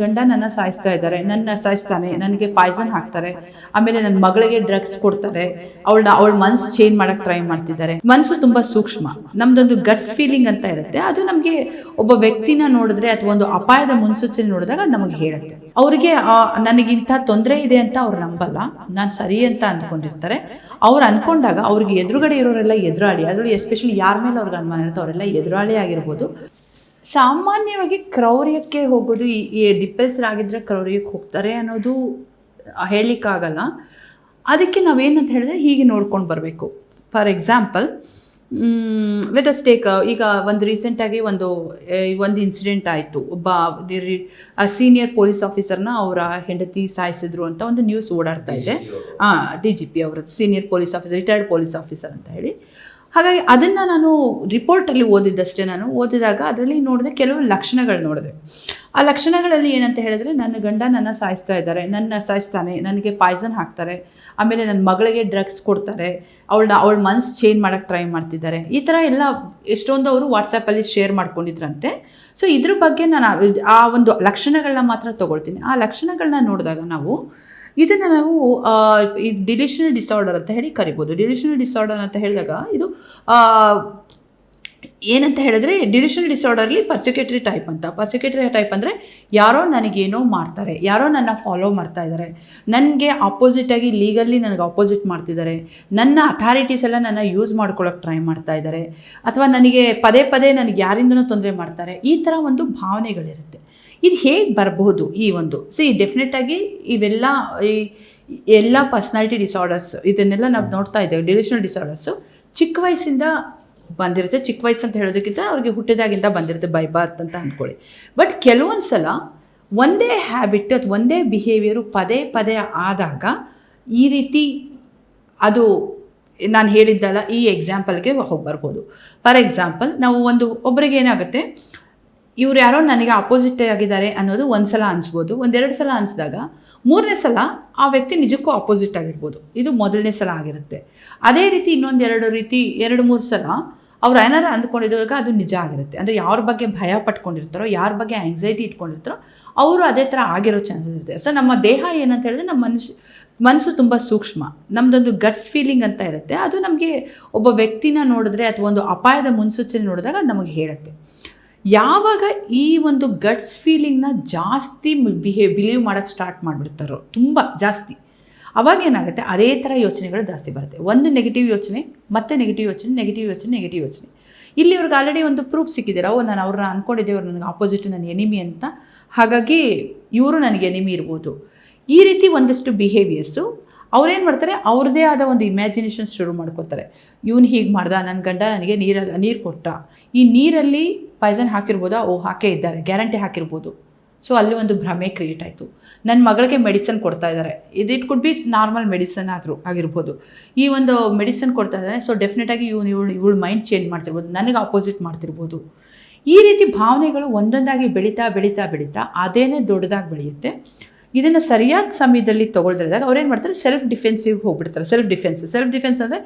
ಗಂಡ ನನ್ನ ಸಾಯಿಸ್ತಾ ಇದ್ದಾರೆ, ಸಾಯಿಸ್ತಾನೆ, ನನಗೆ ಪಾಯ್ಸನ್ ಹಾಕ್ತಾರೆ, ಆಮೇಲೆ ನನ್ನ ಮಗಳಿಗೆ ಡ್ರಗ್ಸ್ ಕೊಡ್ತಾರೆ, ಅವಳ ಮನಸ್ಸು ಚೇಂಜ್ ಮಾಡಕ್ ಟ್ರೈ ಮಾಡ್ತಿದ್ದಾರೆ. ಮನಸ್ಸು ತುಂಬಾ ಸೂಕ್ಷ್ಮ. ನಮ್ದೊಂದು ಗಟ್ಸ್ ಫೀಲಿಂಗ್ ಅಂತ ಇರುತ್ತೆ, ಅದು ನಮಗೆ ಒಬ್ಬ ವ್ಯಕ್ತಿನ ನೋಡಿದ್ರೆ ಅಥವಾ ಒಂದು ಅಪಾಯದ ಮುನ್ಸೂಚನೆ ನೋಡಿದಾಗ ನಮಗೆ ಹೇಳುತ್ತೆ. ಅವ್ರಿಗೆ ನನಗಿಂತ ತೊಂದರೆ ಇದೆ ಅಂತ ಅವ್ರು ನಂಬಲ್ಲ, ನಾನು ಸರಿ ಅಂತ ಅಂದ್ಕೊಂಡಿರ್ತಾರೆ. ಅವ್ರು ಅನ್ಕೊಂಡಾಗ ಅವ್ರಿಗೆ ಎದುರುಗಡೆ ಇರೋರೆಲ್ಲ ಎದುರಾಳಿ, ಅದರಲ್ಲಿ ಎಸ್ಪೆಷಲಿ ಯಾರ ಮೇಲೆ ಅವ್ರಿಗೆ ಅನುಮಾನ ಇರುತ್ತೆ ಅವರೆಲ್ಲ ಎದುರಾಳಿ ಆಗಿರ್ಬೋದು. ಸಾಮಾನ್ಯವಾಗಿ ಕ್ರೌರ್ಯಕ್ಕೆ ಹೋಗೋದು, ಈ ಡಿಪ್ರೆಸ್ಡ್ ಆಗಿದ್ರೆ ಕ್ರೌರ್ಯಕ್ಕೆ ಹೋಗ್ತಾರೆ ಅನ್ನೋದು ಹೇಳಲಿಕ್ಕಾಗಲ್ಲ. ಅದಕ್ಕೆ ನಾವೇನಂತ ಹೇಳಿದ್ರೆ ಹೀಗೆ ನೋಡ್ಕೊಂಡು ಬರಬೇಕು. For example, let us take, ಈಗ ಒಂದು ರೀಸೆಂಟಾಗಿ ಒಂದು ಇನ್ಸಿಡೆಂಟ್ ಆಯಿತು. ಒಬ್ಬ ಸೀನಿಯರ್ ಪೊಲೀಸ್ ಆಫೀಸರ್ನ ಅವರ ಹೆಂಡತಿ ಸಾಯಿಸಿದ್ರು ಅಂತ ಒಂದು ನ್ಯೂಸ್ ಓಡಾಡ್ತಾ ಇದೆ. DGP ಅವರದ್ದು, senior police officer, retired police officer ಅಂತ ಹೇಳಿ. ಹಾಗಾಗಿ ಅದನ್ನು ನಾನು ರಿಪೋರ್ಟಲ್ಲಿ ಓದಿದ್ದಷ್ಟೇ. ನಾನು ಓದಿದಾಗ ಅದರಲ್ಲಿ ನೋಡಿದೆ, ಕೆಲವು ಲಕ್ಷಣಗಳು ನೋಡಿದೆ. ಆ ಲಕ್ಷಣಗಳಲ್ಲಿ ಏನಂತ ಹೇಳಿದ್ರೆ, ನನ್ನ ಗಂಡ ನನ್ನ ಸಾಯಿಸ್ತಾ ಇದ್ದಾರೆ, ಸಾಯಿಸ್ತಾನೆ, ನನಗೆ ಪಾಯ್ಸನ್ ಹಾಕ್ತಾರೆ, ಆಮೇಲೆ ನನ್ನ ಮಗಳಿಗೆ ಡ್ರಗ್ಸ್ ಕೊಡ್ತಾರೆ, ಅವಳ ಮನಸ್ಸು ಚೇಂಜ್ ಮಾಡೋಕ್ಕೆ ಟ್ರೈ ಮಾಡ್ತಿದ್ದಾರೆ. ಈ ಥರ ಎಲ್ಲ ಎಷ್ಟೊಂದು ಅವರು ವಾಟ್ಸಪ್ಪಲ್ಲಿ ಶೇರ್ ಮಾಡ್ಕೊಂಡಿದ್ರಂತೆ. ಸೊ ಇದ್ರ ಬಗ್ಗೆ ನಾನು ಆ ಒಂದು ಲಕ್ಷಣಗಳನ್ನ ಮಾತ್ರ ತೊಗೊಳ್ತೀನಿ. ಆ ಲಕ್ಷಣಗಳನ್ನ ನೋಡಿದಾಗ ಇದನ್ನು ನಾವು ಈ ಡಿಲಿಷನಲ್ ಡಿಸಾರ್ಡರ್ ಅಂತ ಹೇಳಿ ಕರಿಬೋದು. ಡಿಲಿಷನಲ್ ಡಿಸಾರ್ಡರ್ ಅಂತ ಹೇಳಿದಾಗ ಇದು ಏನಂತ ಹೇಳಿದ್ರೆ, ಡಿಲಿಷನಲ್ ಡಿಸಾರ್ಡರ್ಲಿ ಪರ್ಸಿಕ್ಯೂಟರಿ ಟೈಪ್ ಅಂತ. ಪರ್ಸಿಕ್ಯೂಟರಿ ಟೈಪ್ ಅಂದರೆ ಯಾರೋ ನನಗೇನೋ ಮಾಡ್ತಾರೆ, ಯಾರೋ ನನ್ನ ಫಾಲೋ ಮಾಡ್ತಾ ಇದ್ದಾರೆ, ನನಗೆ ಆಪೋಸಿಟಾಗಿ ಲೀಗಲ್ಲಿ ನನಗೆ ಆಪೋಸಿಟ್ ಮಾಡ್ತಿದ್ದಾರೆ, ನನ್ನ ಅಥಾರಿಟೀಸ್ ಎಲ್ಲ ನನ್ನ ಯೂಸ್ ಮಾಡ್ಕೊಳ್ಳೋಕೆ ಟ್ರೈ ಮಾಡ್ತಾ ಇದ್ದಾರೆ, ಅಥವಾ ನನಗೆ ಪದೇ ಪದೇ ನನಗೆ ಯಾರಿಂದನೂ ತೊಂದರೆ ಮಾಡ್ತಾರೆ. ಈ ಥರ ಒಂದು ಭಾವನೆಗಳಿರುತ್ತೆ. ಇದು ಹೇಗೆ ಬರಬಹುದು? ಡೆಫಿನೆಟಾಗಿ ಇವೆಲ್ಲ ಎಲ್ಲ ಪರ್ಸ್ನಾಲಿಟಿ ಡಿಸಾರ್ಡರ್ಸ್ ಇದನ್ನೆಲ್ಲ ನಾವು ನೋಡ್ತಾ ಇದ್ದೇವೆ. ಡಿಲಿಷನಲ್ ಡಿಸಾರ್ಡರ್ಸು ಚಿಕ್ಕ ವಯಸ್ಸಿಂದ ಬಂದಿರುತ್ತೆ. ಚಿಕ್ಕ ವಯಸ್ಸು ಅಂತ ಹೇಳೋದಕ್ಕಿಂತ ಅವ್ರಿಗೆ ಹುಟ್ಟಿದಾಗಿಂದ ಬಂದಿರುತ್ತೆ, ಬೈ ಬರ್ತ್ ಅಂತ ಅಂದ್ಕೊಳ್ಳಿ. ಬಟ್ ಕೆಲವೊಂದು ಸಲ ಒಂದೇ ಹ್ಯಾಬಿಟ್ ಅಥವಾ ಒಂದೇ ಬಿಹೇವಿಯರು ಪದೇ ಪದೇ ಆದಾಗ ಈ ರೀತಿ ಅದು ನಾನು ಹೇಳಿದ್ದಲ್ಲ, ಈ ಎಕ್ಸಾಂಪಲ್ಗೆ ಹೋಗಿ ಬರ್ಬೋದು. ಫಾರ್ ಎಕ್ಸಾಂಪಲ್, ನಾವು ಒಬ್ಬರಿಗೆ ಏನಾಗುತ್ತೆ, ಇವ್ರು ಯಾರೋ ನನಗೆ ಆಪೋಸಿಟ್ ಆಗಿದ್ದಾರೆ ಅನ್ನೋದು ಒಂದು ಸಲ ಅನಿಸ್ಬೋದು. ಒಂದೆರಡು ಸಲ ಅನಿಸಿದಾಗ ಮೂರನೇ ಸಲ ಆ ವ್ಯಕ್ತಿ ನಿಜಕ್ಕೂ ಆಪೋಸಿಟ್ ಆಗಿರ್ಬೋದು. ಇದು ಮೊದಲನೇ ಸಲ ಆಗಿರುತ್ತೆ. ಅದೇ ರೀತಿ ಎರಡು ಮೂರು ಸಲ ಅವ್ರು ಏನಾರು ಅಂದ್ಕೊಂಡಿದ್ದಾಗ ಅದು ನಿಜ ಆಗಿರುತ್ತೆ. ಅಂದರೆ ಯಾರ ಬಗ್ಗೆ ಭಯ ಪಟ್ಕೊಂಡಿರ್ತಾರೋ, ಯಾರ ಬಗ್ಗೆ ಆಂಗ್ಸೈಟಿ ಇಟ್ಕೊಂಡಿರ್ತಾರೋ ಅವರು ಅದೇ ಥರ ಆಗಿರೋ ಚಾನ್ಸಸ್ ಇರುತ್ತೆ. ಸೊ ನಮ್ಮ ದೇಹ ಏನಂತ ಹೇಳಿದ್ರೆ, ನಮ್ಮ ಮನಸ್ಸು ತುಂಬ ಸೂಕ್ಷ್ಮ. ನಮ್ಮದೊಂದು ಗಟ್ಸ್ ಫೀಲಿಂಗ್ ಅಂತ ಇರುತ್ತೆ, ಅದು ನಮಗೆ ಒಬ್ಬ ವ್ಯಕ್ತಿನ ನೋಡಿದ್ರೆ ಅಥವಾ ಒಂದು ಅಪಾಯದ ಮುನ್ಸೂಚನೆ ನೋಡಿದಾಗ ನಮಗೆ ಹೇಳುತ್ತೆ. ಯಾವಾಗ ಈ ಒಂದು ಗಟ್ಸ್ ಫೀಲಿಂಗ್ನ ಜಾಸ್ತಿ ಬಿಲೀವ್ ಮಾಡೋಕ್ಕೆ ಸ್ಟಾರ್ಟ್ ಮಾಡಿಬಿಡ್ತಾರೋ, ತುಂಬ ಜಾಸ್ತಿ, ಅವಾಗ ಏನಾಗುತ್ತೆ, ಅದೇ ಥರ ಯೋಚನೆಗಳು ಜಾಸ್ತಿ ಬರುತ್ತೆ. ಒಂದು ನೆಗೆಟಿವ್ ಯೋಚನೆ, ಮತ್ತೆ ನೆಗೆಟಿವ್ ಯೋಚನೆ. ಇಲ್ಲಿ ಇವ್ರಿಗೆ ಆಲ್ರೆಡಿ ಒಂದು ಪ್ರೂಫ್ ಸಿಕ್ಕಿದ್ದೀರ, ನಾನು ಅವ್ರನ್ನ ಅಂದ್ಕೊಂಡಿದ್ದೆ, ಅವ್ರು ನನಗೆ ಆಪೋಸಿಟ್, ನನ್ನ ಎನಿಮಿ ಅಂತ, ಹಾಗಾಗಿ ಇವರು ನನಗೆ ಎನಿಮಿ ಇರ್ಬೋದು. ಈ ರೀತಿ ಒಂದಷ್ಟು ಬಿಹೇವಿಯರ್ಸು ಅವ್ರೇನು ಮಾಡ್ತಾರೆ, ಅವ್ರದ್ದೇ ಆದ ಒಂದು ಇಮ್ಯಾಜಿನೇಷನ್ಸ್ ಶುರು ಮಾಡ್ಕೋತಾರೆ. ಇವನು ಹೀಗೆ ಮಾಡ್ದ, ನನ್ನ ಗಂಡ ನನಗೆ ನೀರು ಕೊಟ್ಟ, ಈ ನೀರಲ್ಲಿ ಪಾಯ್ಸನ್ ಹಾಕಿರ್ಬೋದಾ, ಹಾಕೇ ಇದ್ದಾರೆ, ಗ್ಯಾರಂಟಿ ಹಾಕಿರ್ಬೋದು. ಸೊ ಅಲ್ಲಿ ಒಂದು ಭ್ರಮೆ ಕ್ರಿಯೇಟ್ ಆಯಿತು. ನನ್ನ ಮಗಳಿಗೆ ಮೆಡಿಸನ್ ಕೊಡ್ತಾ ಇದ್ದಾರೆ, it could be normal medicine ಆದರೂ ಆಗಿರ್ಬೋದು. ಈ ಒಂದು ಮೆಡಿಸನ್ ಕೊಡ್ತಾ ಇದ್ದಾರೆ, ಸೊ ಡೆಫಿನೆಟಾಗಿ ಇವಳು ಮೈಂಡ್ ಚೇಂಜ್ ಮಾಡ್ತಿರ್ಬೋದು, ನನಗೆ ಆಪೋಸಿಟ್ ಮಾಡ್ತಿರ್ಬೋದು. ಈ ರೀತಿ ಭಾವನೆಗಳು ಒಂದೊಂದಾಗಿ ಬೆಳೀತಾ ಅದೇನೇ ದೊಡ್ಡದಾಗಿ ಬೆಳೆಯುತ್ತೆ. ಇದನ್ನು ಸರಿಯಾದ ಸಮಯದಲ್ಲಿ ತೊಗೊಳ್ದಿದಾಗ ಅವ್ರೇನು ಮಾಡ್ತಾರೆ, ಸೆಲ್ಫ್ ಡಿಫೆನ್ಸಿವ್ಗೆ ಹೋಗ್ಬಿಡ್ತಾರೆ. ಸೆಲ್ಫ್ ಡಿಫೆನ್ಸ್ ಅಂದರೆ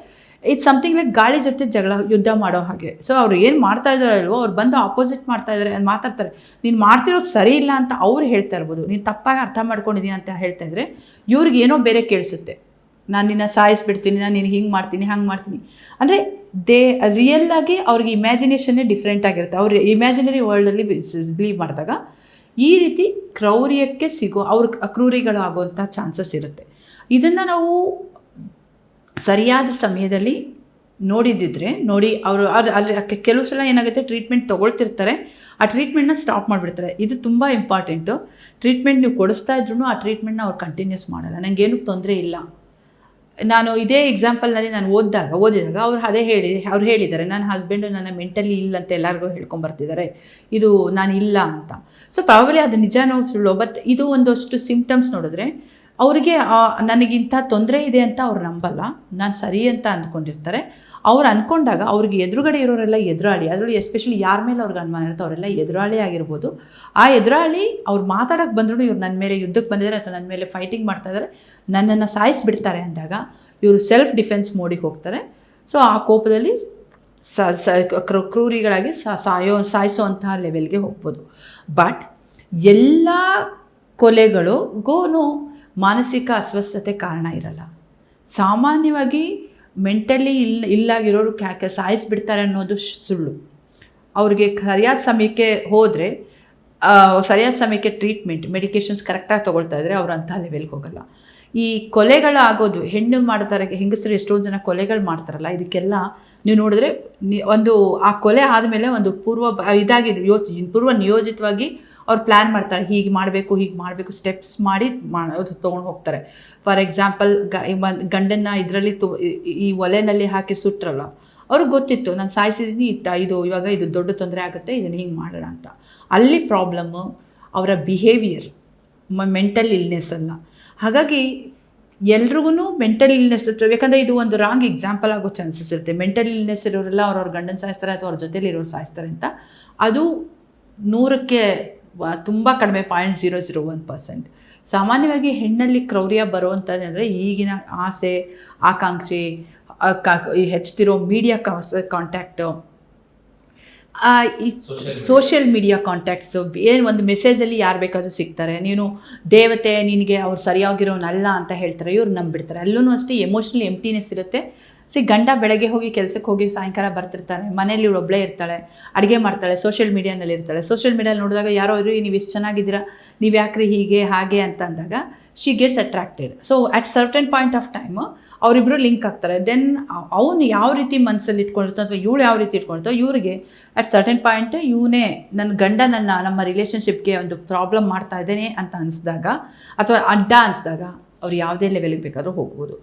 ಇಟ್ಸ್ ಸಮಥಿಂಗ್ ಲೈಕ್ ಗಾಳಿ ಜೊತೆ ಯುದ್ಧ ಮಾಡೋ ಹಾಗೆ. ಸೊ ಅವ್ರು ಏನು ಮಾಡ್ತಾ ಇದ್ದಾರಲ್ವೋ, ಅವ್ರು ಬಂದು ಆಪೋಸಿಟ್ ಮಾಡ್ತಾ ಇದ್ದಾರೆ, ಮಾತಾಡ್ತಾರೆ, ನೀನು ಮಾಡ್ತಿರೋದು ಸರಿ ಇಲ್ಲ ಅಂತ ಅವ್ರು ಹೇಳ್ತಾ ಇರ್ಬೋದು, ನೀನು ತಪ್ಪಾಗಿ ಅರ್ಥ ಮಾಡ್ಕೊಂಡಿದ್ದೀನಿ ಅಂತ ಹೇಳ್ತಾ ಇದ್ರೆ ಇವ್ರಿಗೆ ಏನೋ ಬೇರೆ ಕೇಳಿಸುತ್ತೆ, ನಾನು ನಿನ್ನ ಸಾಯಿಸ್ಬಿಡ್ತೀನಿ, ನಾನು ನೀನು ಹಿಂಗೆ ಮಾಡ್ತೀನಿ, ಹಂಗೆ ಮಾಡ್ತೀನಿ ಅಂದರೆ ರಿಯಲ್ಲಾಗಿ ಅವ್ರಿಗೆ ಇಮ್ಯಾಜಿನೇಷನ್ನೇ ಡಿಫ್ರೆಂಟ್ ಆಗಿರುತ್ತೆ. ಅವ್ರು ಇಮ್ಯಾಜಿನರಿ ವರ್ಲ್ಡಲ್ಲಿ ಬಿಲೀವ್ ಮಾಡಿದಾಗ ಈ ರೀತಿ ಕ್ರೌರ್ಯಕ್ಕೆ ಅವ್ರ ಅಕ್ರೂರಿಗಳು ಆಗುವಂಥ ಚಾನ್ಸಸ್ ಇರುತ್ತೆ. ಇದನ್ನು ನಾವು ಸರಿಯಾದ ಸಮಯದಲ್ಲಿ ನೋಡಿ ಅವರು ಕೆಲವು ಸಲ ಏನಾಗುತ್ತೆ, ಟ್ರೀಟ್ಮೆಂಟ್ ತೊಗೊಳ್ತಿರ್ತಾರೆ, ಆ ಟ್ರೀಟ್ಮೆಂಟ್ನ ಸ್ಟಾಪ್ ಮಾಡಿಬಿಡ್ತಾರೆ. ಇದು ತುಂಬ ಇಂಪಾರ್ಟೆಂಟು. ಟ್ರೀಟ್ಮೆಂಟ್ ನೀವು ಕೊಡಿಸ್ತಾ ಇದ್ರೂ ಆ ಟ್ರೀಟ್ಮೆಂಟ್ನ ಅವ್ರು ಕಂಟಿನ್ಯೂಸ್ ಮಾಡಲ್ಲ. ನನಗೇನು ತೊಂದರೆ ಇಲ್ಲ. ನಾನು ಇದೇ ಎಕ್ಸಾಂಪಲ್ನಲ್ಲಿ ನಾನು ಓದಿದಾಗ ಅವ್ರು ಹೇಳಿದ್ದಾರೆ, ನನ್ನ ಹಸ್ಬೆಂಡು ನನ್ನ ಮೆಂಟಲಿ ಇಲ್ಲ ಅಂತ ಎಲ್ಲರಿಗೂ ಹೇಳ್ಕೊಂಬರ್ತಿದ್ದಾರೆ, ಇದು ನಾನು ಇಲ್ಲ ಅಂತ. ಸೊ ಪ್ರಾಬಬ್ಲಿ ಅದು ನಿಜನೋ ಸುಳ್ಳೋ, ಬಟ್ ಇದು ಒಂದಷ್ಟು ಸಿಂಪ್ಟಮ್ಸ್ ನೋಡಿದ್ರೆ ಅವರಿಗೆ ನನಗಿಂತ ತೊಂದರೆ ಇದೆ ಅಂತ ಅವ್ರು ನಂಬಲ್ಲ, ನಾನು ಸರಿ ಅಂತ ಅಂದ್ಕೊಂಡಿರ್ತಾರೆ. ಅವ್ರು ಅಂದ್ಕೊಂಡಾಗ ಅವ್ರಿಗೆ ಎದುರುಗಡೆ ಇರೋರೆಲ್ಲ ಎದುರಾಳಿ, ಅದರಲ್ಲಿ ಎಸ್ಪೆಷಲಿ ಯಾರ ಮೇಲೆ ಅವ್ರಿಗೆ ಅನುಮಾನ ಇರುತ್ತೆ ಅವರೆಲ್ಲ ಎದುರಾಳಿ ಆಗಿರ್ಬೋದು. ಆ ಎದುರಾಳಿ ಅವ್ರು ಮಾತಾಡೋಕ್ಕೆ ಬಂದರೂ ಇವ್ರು ನನ್ನ ಮೇಲೆ ಯುದ್ಧಕ್ಕೆ ಬಂದಿದ್ದಾರೆ ಅಥವಾ ನನ್ನ ಮೇಲೆ ಫೈಟಿಂಗ್ ಮಾಡ್ತಾ ಇದ್ದಾರೆ, ನನ್ನನ್ನು ಸಾಯಿಸಿಬಿಡ್ತಾರೆ ಅಂದಾಗ ಇವರು ಸೆಲ್ಫ್ ಡಿಫೆನ್ಸ್ ಮೋಡಿಗೆ ಹೋಗ್ತಾರೆ. ಸೊ ಆ ಕೋಪದಲ್ಲಿ ಕ್ರೂರಿಗಳಾಗಿ ಸಾಯಿಸೋ ಅಂತಹ ಲೆವೆಲ್ಗೆ ಹೋಗ್ಬೋದು. ಬಟ್ ಎಲ್ಲ ಕೊಲೆಗಳಿಗೂ ಮಾನಸಿಕ ಅಸ್ವಸ್ಥತೆ ಕಾರಣ ಇರಲ್ಲ. ಸಾಮಾನ್ಯವಾಗಿ ಮೆಂಟಲಿ ಇಲ್ಲಾಗಿರೋರು ಸಾಯಿಸಿಬಿಡ್ತಾರೆ ಅನ್ನೋದು ಸುಳ್ಳು. ಅವ್ರಿಗೆ ಸರಿಯಾದ ಸಮಯಕ್ಕೆ ಹೋದರೆ, ಸರಿಯಾದ ಸಮಯಕ್ಕೆ ಟ್ರೀಟ್ಮೆಂಟ್ ಮೆಡಿಕೇಷನ್ಸ್ ಕರೆಕ್ಟಾಗಿ ತೊಗೊಳ್ತಾ ಇದ್ದರೆ ಅವ್ರು ಅಂಥ ಲೆವೆಲ್ಗೆ ಹೋಗಲ್ಲ. ಈ ಕೊಲೆಗಳಾಗೋದು, ಹೆಣ್ಣು ಮಾಡ್ತಾರೆ, ಹೆಂಗಸರು ಎಷ್ಟೊಂದು ಜನ ಕೊಲೆಗಳು ಮಾಡ್ತಾರಲ್ಲ, ಇದಕ್ಕೆಲ್ಲ ನೀವು ನೋಡಿದ್ರೆ ಒಂದು ಆ ಕೊಲೆ ಆದಮೇಲೆ ಒಂದು ಪೂರ್ವ ನಿಯೋಜಿತವಾಗಿ ಅವ್ರು ಪ್ಲ್ಯಾನ್ ಮಾಡ್ತಾರೆ, ಹೀಗೆ ಮಾಡಬೇಕು ಸ್ಟೆಪ್ಸ್ ಮಾಡಿ ತೊಗೊಂಡು ಹೋಗ್ತಾರೆ. ಫಾರ್ ಎಕ್ಸಾಂಪಲ್ ಗಂಡನ್ನ ಇದರಲ್ಲಿ ಈ ಒಲೆಯಲ್ಲಿ ಹಾಕಿ ಸುಟ್ರಲ್ಲ, ಅವ್ರಿಗೆ ಗೊತ್ತಿತ್ತು ನಾನು ಸಾಯಿಸಿದ್ದೀನಿ, ಇವಾಗ ಇದು ದೊಡ್ಡ ತೊಂದರೆ ಆಗುತ್ತೆ, ಇದನ್ನು ಹಿಂಗೆ ಮಾಡೋಣ ಅಂತ. ಅಲ್ಲಿ ಪ್ರಾಬ್ಲಮ್ಮು ಅವರ ಬಿಹೇವಿಯರ್, ಮೆಂಟಲ್ ಇಲ್ನೆಸ್ ಅಲ್ಲ. ಹಾಗಾಗಿ ಎಲ್ರಿಗೂ ಮೆಂಟಲ್ ಇಲ್ನೆಸ್ ಇರ್ತದೆ. ಯಾಕಂದರೆ ಇದು ಒಂದು ರಾಂಗ್ ಎಕ್ಸಾಂಪಲ್ ಆಗೋ ಚಾನ್ಸಸ್ ಇರುತ್ತೆ. ಮೆಂಟಲ್ ಇಲ್ನೆಸ್ ಇರೋರೆಲ್ಲ ಅವ್ರವ್ರ ಗಂಡನ ಸಾಯಿಸ್ತಾರೆ ಅಥವಾ ಅವ್ರ ಜೊತೆಲಿ ಇರೋರು ಸಾಯಿಸ್ತಾರೆ ಅಂತ. ಅದು 100ಕ್ಕೆ ತುಂಬ ಕಡಿಮೆ, 0.001%. ಸಾಮಾನ್ಯವಾಗಿ ಹೆಣ್ಣಲ್ಲಿ ಕ್ರೌರ್ಯ ಬರುವಂಥದ್ದು ಅಂದರೆ ಈಗಿನ ಆಸೆ, ಆಕಾಂಕ್ಷೆ, ಹೆಚ್ಚುತ್ತಿರೋ ಮೀಡಿಯಾ ಕಾಂಟ್ಯಾಕ್ಟು, ಈ ಸೋಷಿಯಲ್ ಮೀಡಿಯಾ ಕಾಂಟ್ಯಾಕ್ಟ್ಸು, ಏನು ಒಂದು ಮೆಸೇಜಲ್ಲಿ ಯಾರು ಬೇಕಾದರೂ ಸಿಗ್ತಾರೆ, ನೀನು ದೇವತೆ, ನಿನಗೆ ಅವ್ರು ಸರಿಯಾಗಿರೋನಲ್ಲ ಅಂತ ಹೇಳ್ತಾರೆ, ಇವ್ರು ನಂಬಿಡ್ತಾರೆ. ಅಲ್ಲೂ ಅಷ್ಟೇ ಎಮೋಷ್ನಲ್ ಎಂಪ್ಟಿನೆಸ್ ಇರುತ್ತೆ. ಗಂಡ ಬೆಳಗ್ಗೆ ಹೋಗಿ ಕೆಲಸಕ್ಕೆ ಹೋಗಿ ಸಾಯಂಕಾಲ ಬರ್ತಿರ್ತಾನೆ, ಮನೇಲಿ ಒಬ್ಬಳೇ ಇರ್ತಾಳೆ, ಅಡುಗೆ ಮಾಡ್ತಾಳೆ, ಸೋಷಿಯಲ್ ಮೀಡಿಯಾನಲ್ಲಿ ಇರ್ತಾಳೆ. ಸೋಷಿಯಲ್ ಮೀಡಿಯಲ್ಲಿ ನೋಡಿದಾಗ ಯಾರೋ ನೀವು ಎಷ್ಟು ಚೆನ್ನಾಗಿದ್ದೀರಾ, ನೀವು ಯಾಕ್ರಿ ಹೀಗೆ ಹಾಗೆ ಅಂತ ಅಂದಾಗ she gets attracted. So at certain point of time ಅವರಿಬ್ಬರು ಲಿಂಕ್ ಆಗ್ತಾರೆ. ದೆನ್ ಅವನು ಯಾವ ರೀತಿ ಮನಸ್ಸಲ್ಲಿ ಇಟ್ಕೊಂಡಿರ್ತೋ ಅಥವಾ ಇವಳು ಯಾವ ರೀತಿ ಇಟ್ಕೊಳ್ತೋ, ಇವರಿಗೆ ಅಟ್ ಸರ್ಟನ್ ಪಾಯಿಂಟ್ ಇವನೇ ನನ್ನ ಗಂಡ ನಮ್ಮ ರಿಲೇಷನ್ಶಿಪ್ಗೆ ಒಂದು ಪ್ರಾಬ್ಲಮ್ ಮಾಡ್ತಾ ಇದ್ದೇನೆ ಅಂತ ಅನಿಸಿದಾಗ ಅಥವಾ ಅಡ್ಡ ಅನಿಸಿದಾಗ ಅವ್ರು ಯಾವುದೇ ಲೆವೆಲ್ಗೆ ಬೇಕಾದರೂ ಹೋಗ್ಬೋದು.